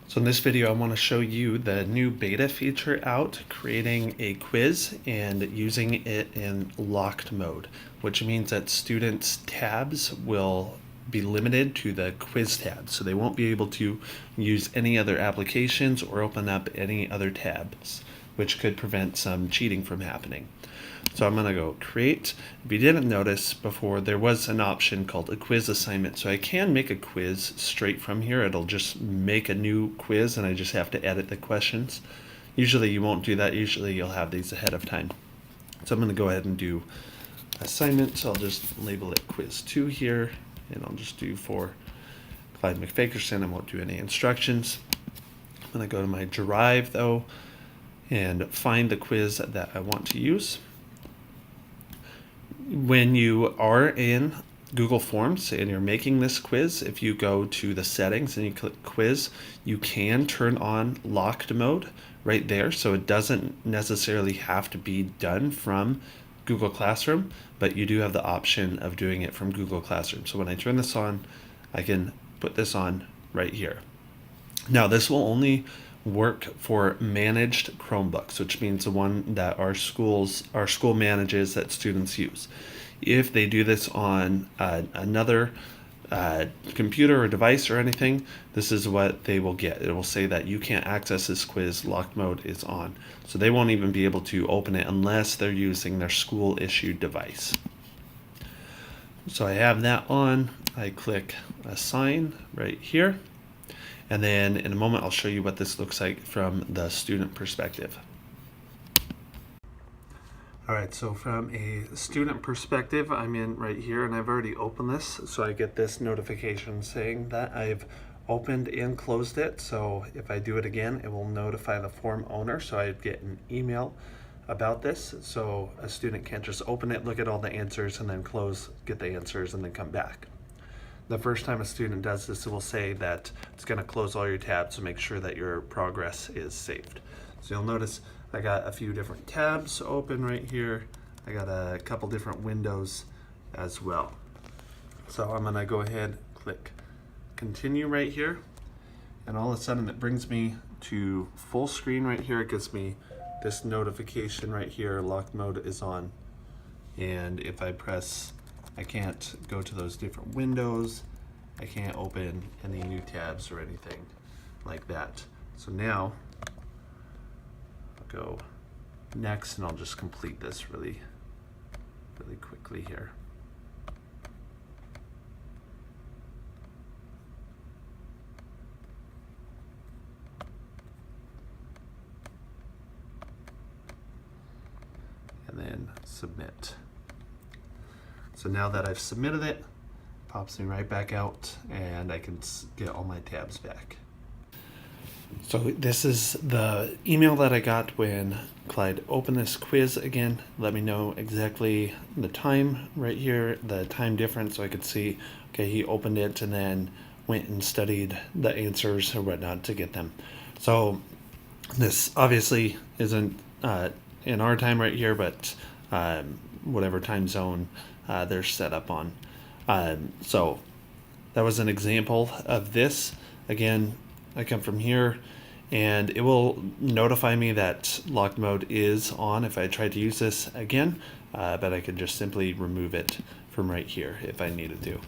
So in this video, I want to show you the new beta feature out, creating a quiz and using it in locked mode, which means that students' tabs will be limited to the quiz tab. So they won't be able to use any other applications or open up any other tabs, which could prevent some cheating from happening. So I'm going to go create. If you didn't notice before, there was an option called a quiz assignment. So I can make a quiz straight from here. It'll just make a new quiz and I just have to edit the questions. Usually you won't do that. Usually you'll have these ahead of time. So I'm going to go ahead and do assignment. So I'll just label it quiz 2 here, and I'll just do for Clyde McFakerson. I won't do any instructions. I'm going to go to my Drive though and find the quiz that I want to use. When you are in Google Forms and you're making this quiz, if you go to the settings and you click quiz, you can turn on locked mode right there. So it doesn't necessarily have to be done from Google Classroom, but you do have the option of doing it from Google Classroom. So when I turn this on, I can put this on right here. Now this will only work for managed Chromebooks, which means the one that our school manages that students use. If they do this on another computer or device or anything, this is what they will get. It will say that you can't access this quiz, locked mode is on. So they won't even be able to open it unless they're using their school issued device. So I have that on. I click assign right here. And then in a moment, I'll show you what this looks like from the student perspective. All right, so from a student perspective, I'm in right here and I've already opened this. So I get this notification saying that I've opened and closed it. So if I do it again, it will notify the form owner. So I'd get an email about this. So a student can't just open it, look at all the answers and then close, get the answers and then come back. The first time a student does this, it will say that it's going to close all your tabs, so make sure that your progress is saved. So you'll notice I got a few different tabs open right here. I got a couple different windows as well. So I'm going to go ahead, click continue right here, and all of a sudden it brings me to full screen right here. It gives me this notification right here, locked mode is on. And if I press, I can't go to those different windows. I can't open any new tabs or anything like that. So now I'll go next and I'll just complete this really quickly here. And then submit. So now that I've submitted it, it pops me right back out and I can get all my tabs back. So this is the email that I got when Clyde opened this quiz again. Let me know exactly the time right here, the time difference, so I could see, okay, he opened it and then went and studied the answers or whatnot to get them. So this obviously isn't in our time right here, but whatever time zone they're set up on. So that was an example of this. Again, I come from here and it will notify me that locked mode is on if I try to use this again, but I could just simply remove it from right here if I needed to.